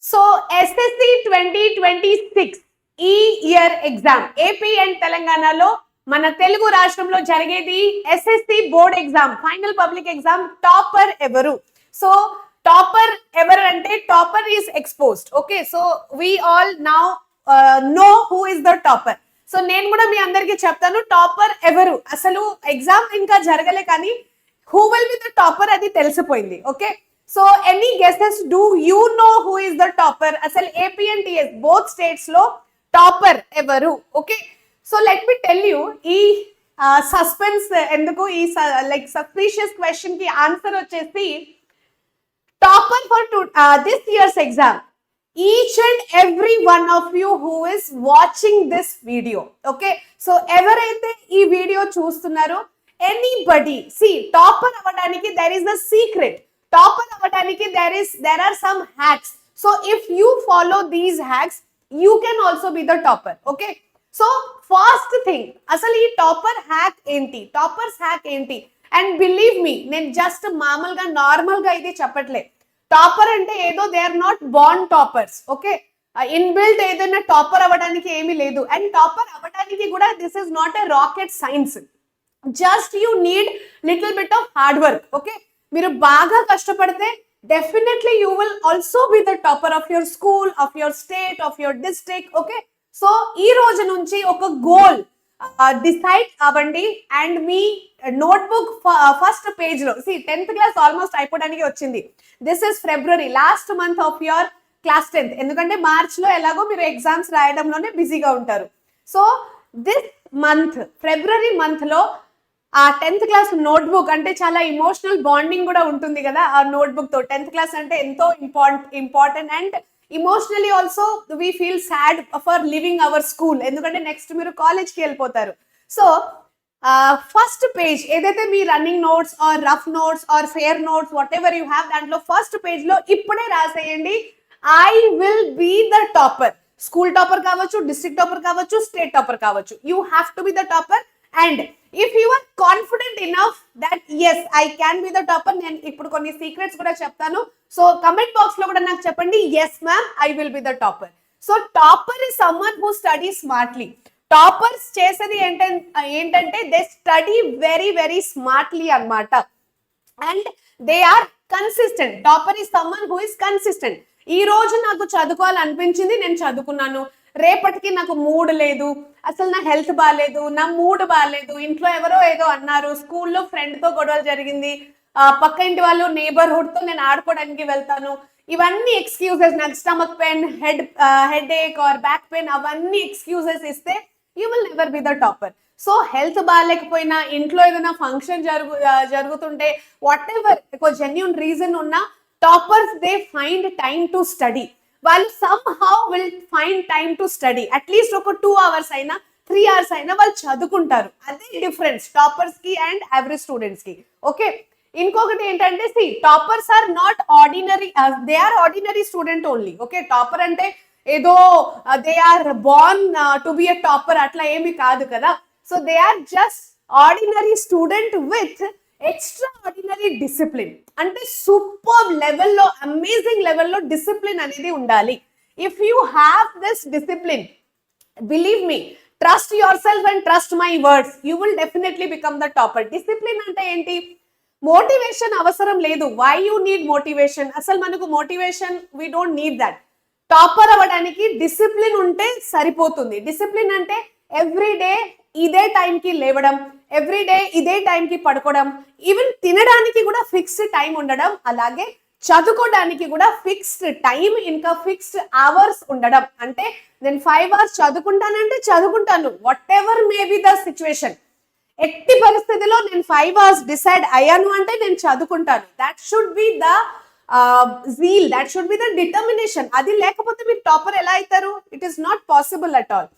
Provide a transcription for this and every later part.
So SSC 2026 ఈ year exam AP and తెలంగాణలో మన తెలుగు రాష్ట్రంలో జరిగేది SSC board exam final public exam. Topper ఎవరు? సో టాపర్ ఎవరు అంటే topper is exposed. Okay, so we all now no who is the topper. So నేను కూడా మీ అందరికి చెప్తాను టాపర్ ఎవరు. అసలు ఎగ్జామ్ ఇంకా జరగలే కానీ who will be the topper అది తెలిసిపోయింది. Okay, so any guesses, do you know who is the topper? అసలు AP and TS both states లో టాపర్ ఎవరు? Okay, so let me tell you. ఈ సస్పెన్స్ ఎందుకు, ఈ లైక్ సస్పీషియస్ క్వశ్చన్ కి answer వచ్చేసి topper for this year's exam, each and every one of you who is watching this video. Okay, so ఎవరైతే ఈ video చూస్తున్నారో anybody, see, topper అవ్వడానికి there is a secret. Topper అవ్వడానికి there are some hacks. So if you follow these hacks, you can also be the topper. Okay, so first thing, అసలు ఈ topper hack ఏంటి, toppers hack ఏంటి? And believe me, నేను just మామూలుగా normal గా ఇది చెప్పట్లే. టాపర్ అంటే ఏదో they are not born toppers. Okay, inbuilt ఏదైనా టాపర్ అవ్వడానికి ఏమీ లేదు. అండ్ టాపర్ అవ్వడానికి కూడా this is not a rocket science. Just you need little bit of hard work. Okay, మీరు బాగా కష్టపడితే definitely you will also be the topper of your school, of your state, of your district. Okay, so ఈ రోజు నుంచి ఒక goal decide అవ్వండి. And మీ notebook first page లో, సి 10th క్లాస్ ఆల్మోస్ట్ అయిపోవడానికి వచ్చింది. This is February, last month of your class 10th. ఎందుకంటే మార్చ్ లో ఎలాగో మీరు ఎగ్జామ్స్ రాయడంలోనే బిజీగా ఉంటారు. So this month, February month లో ఆ 10th క్లాస్ నోట్బుక్ అంటే చాలా ఇమోషనల్ బాండింగ్ కూడా ఉంటుంది కదా ఆ నోట్బుక్ తో. 10th క్లాస్ అంటే ఎంతో important and emotionally also we feel sad for living our school. ఎందుకంటే నెక్స్ట్ మీరు కాలేజ్కి వెళ్ళిపోతారు. సో ఫస్ట్ పేజ్ ఏదైతే మీ running notes or rough notes or fair notes whatever you have, దాంట్లో ఫస్ట్ పేజ్ లో ఇప్పుడే రాసేయండి, I will be the topper. School topper కావచ్చు, డిస్ట్రిక్ట్ టాపర్ కావచ్చు, స్టేట్ టాపర్ కావచ్చు, you have to be the topper. And if you are confident enough that yes I can be the topper, నేను ఇప్పుడు కొన్ని secrets కూడా చెప్తాను. So comment box లో కూడా నాకు చెప్పండి, yes ma'am I will be the topper. So topper is someone who study smartly. Toppers చేసేది ఏంటంటే they study very very smartly అన్నమాట. And they are consistent. Topper is someone who is consistent. ఈ రోజు నాకు చదువుకోవాలనిపించింది, నేను చదువుకున్నాను. రేపటికి నాకు మూడ్ లేదు, అసలు నా హెల్త్ బాగాలేదు, నా మూడ్ బాగాలేదు, ఇంట్లో ఎవరో ఏదో అన్నారు, స్కూల్లో ఫ్రెండ్ తో గొడవలు జరిగింది, పక్క ఇంటి వాళ్ళు నేబర్హుడ్ తో నేను ఆడుకోవడానికి వెళ్తాను. ఇవన్నీ ఎక్స్క్యూజెస్. నాకు stomach pain, headache or back pain, అవన్నీ ఎక్స్క్యూజెస్ ఇస్తే you will never be the topper. So health బాగాలేకపోయినా, ఇంట్లో ఏదైనా ఫంక్షన్ జరుగుతుంటే, వాట్ ఎవర్ ఒక జెన్యూన్ రీజన్ ఉన్నా, toppers they find time to study. వాళ్ళు somehow will find time to study. At least ఒక 2 hours అయినా 3 hours అయినా వాళ్ళు చదువుకుంటారు. అదే డిఫరెన్స్ టాపర్స్ కి అండ్ యావరేజ్ స్టూడెంట్స్ కి. ఓకే, ఇంకొకటి ఏంటంటే see toppers are not ordinary, they are ordinary student only. Okay, topper అంటే ఏదో they are born to be a topper అట్లా ఏమి కాదు కదా. So they are just ordinary student with extraordinary discipline. అంటే సూపర్ లెవెల్లో, అమేజింగ్ లెవెల్లో discipline అనేది ఉండాలి. If you have this discipline, believe me, trust yourself and trust my words, you will definitely become the topper. Discipline అంటే ఏంటి? Motivation అవసరం లేదు. Why you need motivation? అసలు మనకు motivation, we don't need that. Topper అవ్వడానికి discipline ఉంటే సరిపోతుంది. Discipline అంటే ఎవ్రీ డే ఇదే టైంకి లేవడం, ఎవ్రీ డే ఇదే టైంకి పడుకోవడం, ఈవెన్ తినడానికి కూడా ఫిక్స్డ్ టైం ఉండడం, అలాగే చదువుకోవడానికి కూడా ఫిక్స్డ్ టైం, ఇంకా ఫిక్స్డ్ అవర్స్ ఉండడం. అంటే నేను 5 hours చదువుకుంటానంటే చదువుకుంటాను, what ever may be the situation. ఎట్టి పరిస్థితిలో నేను 5 hours డిసైడ్ అయ్యాను అంటే నేను చదువుకుంటాను. That should be the zeal, that should be the determination. అది లేకపోతే మీరు టాపర్ ఎలా అవుతారు? It is not possible at all.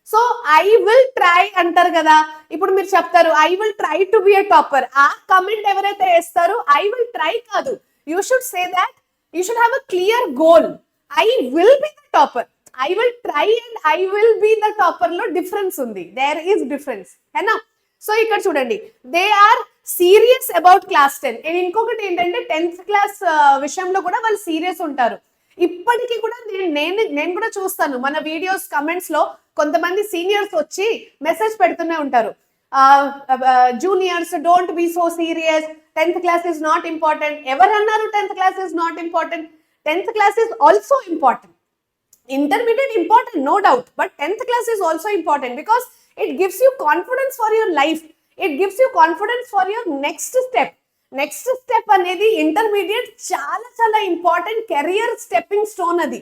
So I will try అంటారు కదా, ఇప్పుడు మీరు చెప్తారు I will try to be a topper. ఆ కమెంట్ ఎవరైతే వేస్తారో ఐ విల్ ట్రై కాదు, you should say that, you should have a clear goal. I will be the topper, I will try and I will be the topper లో difference ఉంది. There is difference, హేనా? So ఇక్కడ చూడండి, they are serious about class 10. అండ్ ఇంకొకటి ఏంటంటే 10th class విషయంలో కూడా వాళ్ళు సీరియస్ ఉంటారు. ఇప్పటికీ కూడా నేను కూడా చూస్తాను మన వీడియోస్ కమెంట్స్ లో కొంతమంది సీనియర్స్ వచ్చి మెసేజ్ పెడుతూనే ఉంటారు, juniors don't be so serious, 10th class is not important. ఎవరన్నారు 10th class is not important? 10th class is also important. Intermediate important, no doubt, but 10th class is also important because it gives you confidence for your life. It gives you confidence for your next step. Next step అనేది intermediate చాలా చాలా important career stepping stone. అది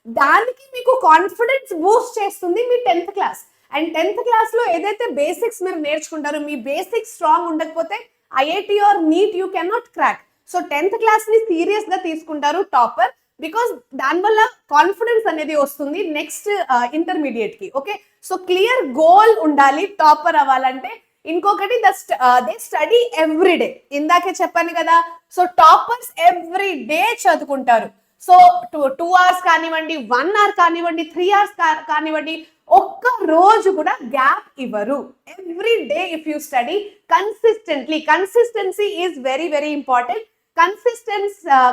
దానికి మీకు confidence Boost చేస్తుంది మీ 10th class. And 10th class లో ఏదైతే basics మీరు నేర్చుకుంటారో, మీ బేసిక్స్ స్ట్రాంగ్ ఉండకపోతే IIT or NEET you can not crack. So 10th class ని సీరియస్ గా తీసుకుంటారు టాపర్, బికాస్ దానివల్ల కాన్ఫిడెన్స్ అనేది వస్తుంది నెక్స్ట్ ఇంటర్మీడియట్ కి. ఓకే, సో క్లియర్ గోల్ ఉండాలి టాపర్ అవ్వాలంటే. ఇంకొకటి దే స్టడీ ఎవ్రీ డే. ఇందాకే చెప్పాను కదా, సో టాపర్స్ ఎవ్రీ డే చదువుకుంటారు. సో 2 hours కానివ్వండి, 1 hour కానివ్వండి, 3 hours కానివ్వండి, ఒక్క రోజు కూడా గ్యాప్ ఇవ్వరు. Every day if you study consistently, consistency is very very important.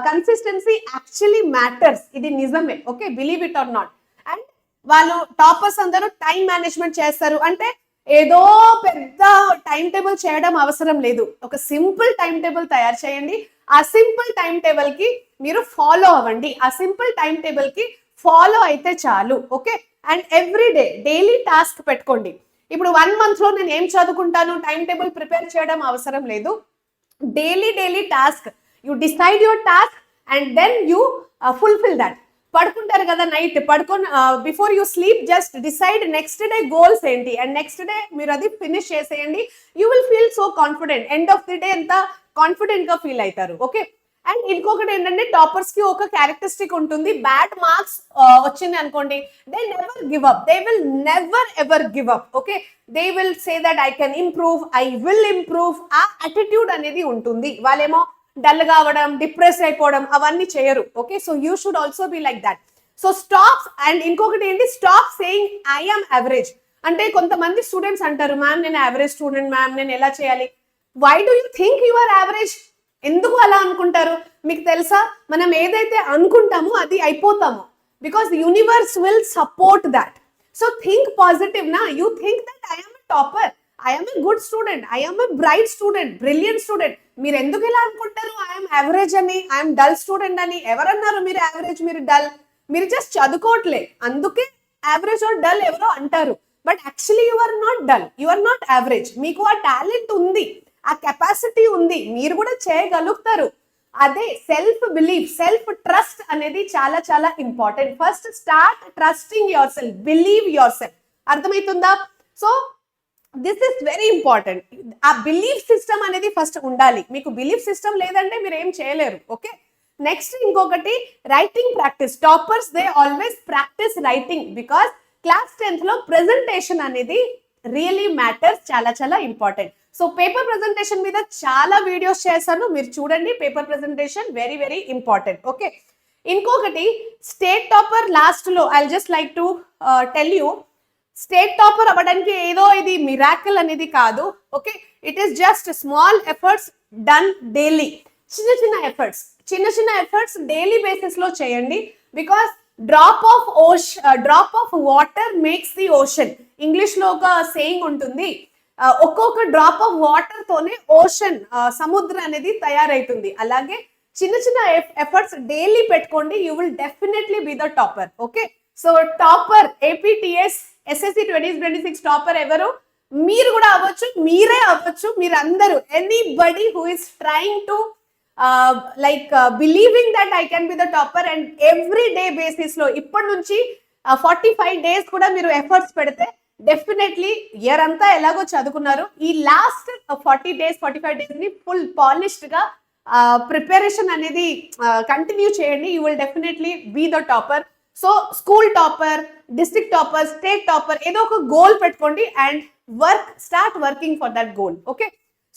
Consistency actually matters, ఇది నిజమే. Okay, believe it or not. And వాళ్ళు టాపర్స్ అందరూ టైం మేనేజ్మెంట్ చేస్తారు. అంటే ఏదో పెద్ద టైం టేబుల్ చేయడం అవసరం లేదు, ఒక సింపుల్ టైం టేబుల్ తయారు చేయండి. ఆ సింపుల్ టైం టేబుల్ కి మీరు ఫాలో అవ్వండి. ఆ సింపుల్ టైం టేబుల్ కి ఫాలో అయితే చాలు. Okay, and every day daily task పెట్టుకోండి. ఇప్పుడు 1 month లో నేను ఏం చదువుకుంటాను టైం టేబుల్ ప్రిపేర్ చేయడం అవసరం లేదు. Daily task, you decide your task and then you fulfil that. పడుకుంటారు కదా నైట్, పడుకొని before you sleep just decide next day goals ఏంటి, అండ్ నెక్స్ట్ డే మీరు అది ఫినిష్ చేసేయండి. You will feel so confident. End of the day ఎంత confident గా feel అవుతారు. ఓకే, అండ్ ఇంకొకటి ఏంటంటే టాపర్స్ కి ఒక క్యారెక్టరిస్టిక్ ఉంటుంది, బ్యాడ్ మార్క్స్ వచ్చింది అనుకోండి, they never give up. They will never ever give up. Okay, they will say that I can improve, I will improve. ఆ అటిట్యూడ్ అనేది ఉంటుంది. వాళ్ళేమో డల్ గా అవ్వడం, డిప్రెస్ అయిపోవడం అవన్నీ చేయరు. Okay, so you should also be like that. So stop. And ఇంకొకటి ఏంటి, stop saying I am average. అంటే కొంతమంది స్టూడెంట్స్ అంటారు, మ్యామ్ నేను యావరేజ్ స్టూడెంట్ మ్యామ్, నేను ఎలా చేయాలి? Why do you think you are average? ఎందుకు అలా అనుకుంటారు? మీకు తెలుసా, మనం ఏదైతే అనుకుంటామో అది అయిపోతాము. Because universe will support that. So think positive నా. You think that I am topper, I am a good student, I am a bright student, brilliant student. మీరు ఎందుకు ఇలా అనుకుంటారు ఐఎమ్ యావరేజ్ అని, ఐఎమ్ డల్ స్టూడెంట్ అని? ఎవరన్నారు మీరు average, మీరు డల్? మీరు జస్ట్ చదువుకోవట్లే, అందుకే యావరేజ్ ఆర్ డల్ ఎవరో అంటారు. But actually you are not dull, you are not average. మీకు ఆ టాలెంట్ ఉంది, ఆ కెపాసిటీ ఉంది, మీరు కూడా చేయగలుగుతారు. అదే సెల్ఫ్ బిలీఫ్, సెల్ఫ్ ట్రస్ట్ అనేది చాలా చాలా important. First start trusting yourself, believe yourself. అర్థమవుతుందా? So this is very important. ఆ బిలీఫ్ సిస్టమ్ అనేది ఫస్ట్ ఉండాలి. మీకు బిలీఫ్ సిస్టమ్ లేదంటే మీరు ఏం చేయలేరు. ఓకే, నెక్స్ట్ ఇంకొకటి writing practice. Toppers they always practice writing because class 10th లో ప్రెజెంటేషన్ అనేది రియలీ మ్యాటర్స్, చాలా చాలా ఇంపార్టెంట్. సో పేపర్ ప్రెజెంటేషన్ మీద చాలా వీడియోస్ చేశాను, మీరు చూడండి. Paper presentation very very important. Okay, ఇంకొకటి స్టేట్ టాపర్ లాస్ట్ లో I just like to tell you, state topper అవ్వడానికి ఏదో ఇది మిరాకిల్ అనేది కాదు. Okay, it is just small efforts done daily. చిన్న ఎఫర్ట్స్ డైలీ బేసిస్ లో చేయండి. Because drop of water makes the ocean. English లో ఒక సేయింగ్ ఉంటుంది, ఒక్కొక్క డ్రాప్ ఆఫ్ వాటర్ తోనే ఓషన్, సముద్రం అనేది తయారైతుంది. అలాగే చిన్న ఎఫర్ట్స్ డైలీ పెట్టుకోండి, you will definitely be the topper. Okay, so topper APTS SSC 2026 topper ఎవరు? మీరు కూడా అవ్వచ్చు, మీరే అవ్వచ్చు, మీరందరూ. Anybody who is trying to believing that I can be the topper. And every day basis లో ఇప్పటి నుంచి 45 days కూడా మీరు ఎఫర్ట్స్ పెడితే డెఫినెట్లీ ఇయర్ అంతా ఎలాగో చదువుకున్నారు, ఈ లాస్ట్ 45 days ని ఫుల్ పాలిష్డ్ గా ప్రిపరేషన్ అనేది కంటిన్యూ చేయండి. You will definitely be the topper. So school topper, district topper, state topper, ఏదో ఒక గోల్ పెట్టుకోండి and start working for that goal. Okay,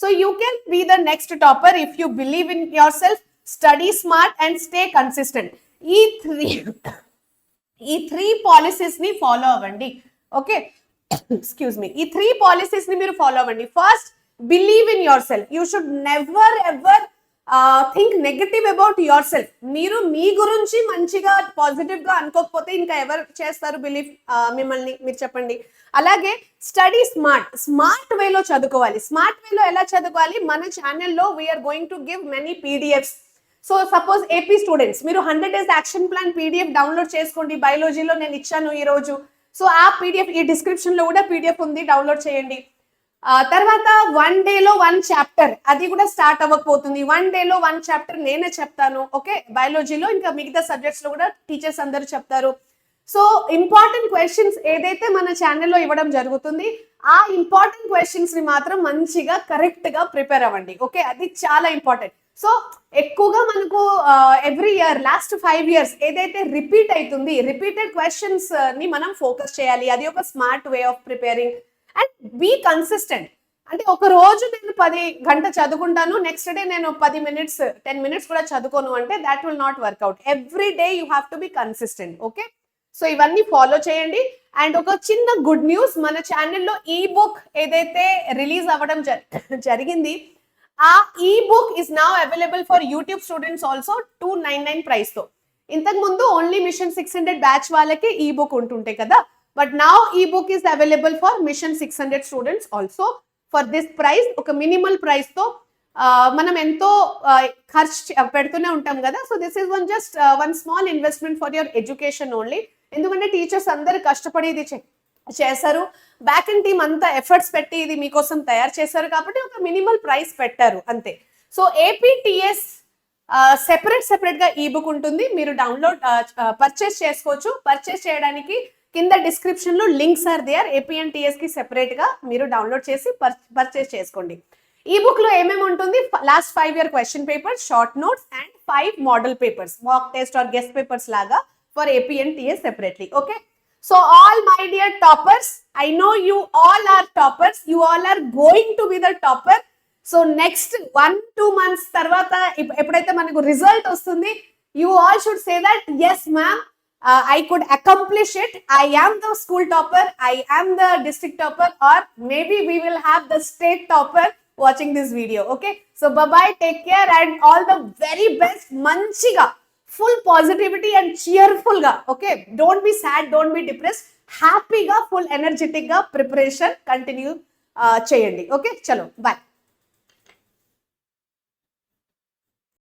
so you can be the next topper if you believe in yourself, study smart and stay consistent. ఈ three policies ని follow అవ్వండి. Okay, excuse me, ఈ 3 policies ని మీరు follow అవ్వండి. First, believe in your self. You should never ever think negative about your self. మీరు మీ గురించి మంచిగా పాజిటివ్ గా అనుకోకపోతే ఇంకా ఎవరు చేస్తారు బిలీవ్ మిమ్మల్ని? మీరు చెప్పండి. అలాగే స్టడీ స్మార్ట్ వేలో చదువుకోవాలి. స్మార్ట్ వేలో ఎలా చదువుకోవాలి? మన ఛానల్లో we're going to give many PDFs. So suppose AP students, మీరు 100 days action plan PDF download చేసుకోండి. బయాలజీలో నేను ఇచ్చాను ఈ రోజు. సో ఆ పీడిఎఫ్ ఈ డిస్క్రిప్షన్ లో కూడా పీడిఎఫ్ ఉంది, డౌన్లోడ్ చేయండి. తర్వాత 1 day 1 చాప్టర్, అది కూడా స్టార్ట్ అవ్వకపోతుంది. 1 day 1 చాప్టర్ నేనే చెప్తాను. ఓకే, బయాలజీలో ఇంకా మిగతా సబ్జెక్ట్స్ లో కూడా టీచర్స్ అందరూ చెప్తారు. సో ఇంపార్టెంట్ క్వశ్చన్స్ ఏదైతే మన ఛానల్లో ఇవ్వడం జరుగుతుంది, ఆ ఇంపార్టెంట్ క్వశ్చన్స్ ని మాత్రం మంచిగా కరెక్ట్ గా ప్రిపేర్ అవ్వండి. ఓకే, అది చాలా ఇంపార్టెంట్. సో ఎక్కువగా మనకు ఎవ్రీ ఇయర్ లాస్ట్ 5 years ఏదైతే రిపీట్ అవుతుంది, రిపీటెడ్ క్వశ్చన్స్ ని మనం ఫోకస్ చేయాలి. అది ఒక smart way of preparing. And be consistent. అంటే ఒక రోజు నేను 10 గంటలు చదువుకుంటాను, నెక్స్ట్ డే నేను 10 minutes 10 minutes కూడా చదువుకోను అంటే that will not work out. Every day you have to be consistent. Okay, so ఇవన్నీ ఫాలో చేయండి. అండ్ ఒక చిన్న గుడ్ న్యూస్, మన ఛానల్లో ఈ బుక్ ఏదైతే రిలీజ్ అవ్వడం జరిగింది, ఆ ఈ book is now available for YouTube students also 299 price తో. ఇంతకు ముందు ఓన్లీ మిషన్ 600 బ్యాచ్ వాళ్ళకి ఈ బుక్ ఉంటుంటే కదా, బట్ నౌ ఈ book is available for machine 600 students also for this price. ఒక మినిమల్ ప్రైస్ తో మనం ఎంతో ఖర్చు పెడుతూనే ఉంటాం కదా. So this is one small investment for your education only. ఎందుకంటే టీచర్స్ అందరు కష్టపడి ఇది చేశారు, బ్యాక్ అండ్ టీమ్ అంతా ఎఫర్ట్స్ పెట్టి ఇది మీకోసం తయారు చేశారు కాబట్టి ఒక మినిమల్ ప్రైస్ పెట్టారు అంతే. సో ఏపీటీఎస్ సెపరేట్ గా ఈ బుక్ ఉంటుంది, మీరు డౌన్లోడ్ పర్చేస్ చేసుకోవచ్చు. పర్చేస్ చేయడానికి కింద డిస్క్రిప్షన్ లో లింక్స్ ఆర్ దేర్. ఏపీఎన్టీఎస్ కి సెపరేట్ గా మీరు డౌన్లోడ్ చేసి పర్చేస్ చేసుకోండి. ఈ బుక్ లో ఏమేమి ఉంటుంది? Last 5 year question papers, short notes and 5 model papers, mock test or guess papers లాగా for AP and TS separately. Okay, so all my dear toppers, I know you all are toppers, you all are going to be the topper. So next 1-2 months తర్వాత ఎప్పుడైతే మనకు result వస్తుంది, you all should say that yes ma'am, I could accomplish it, I am the school topper, I am the district topper, or maybe we will have the state topper watching this video. Okay, so bye bye, take care and all the very best. మంచిగా full positivity and cheerful ga. Okay, don't be sad, don't be depressed, happy ga, full energetic ga preparation continue cheyandi. Okay, chalo bye.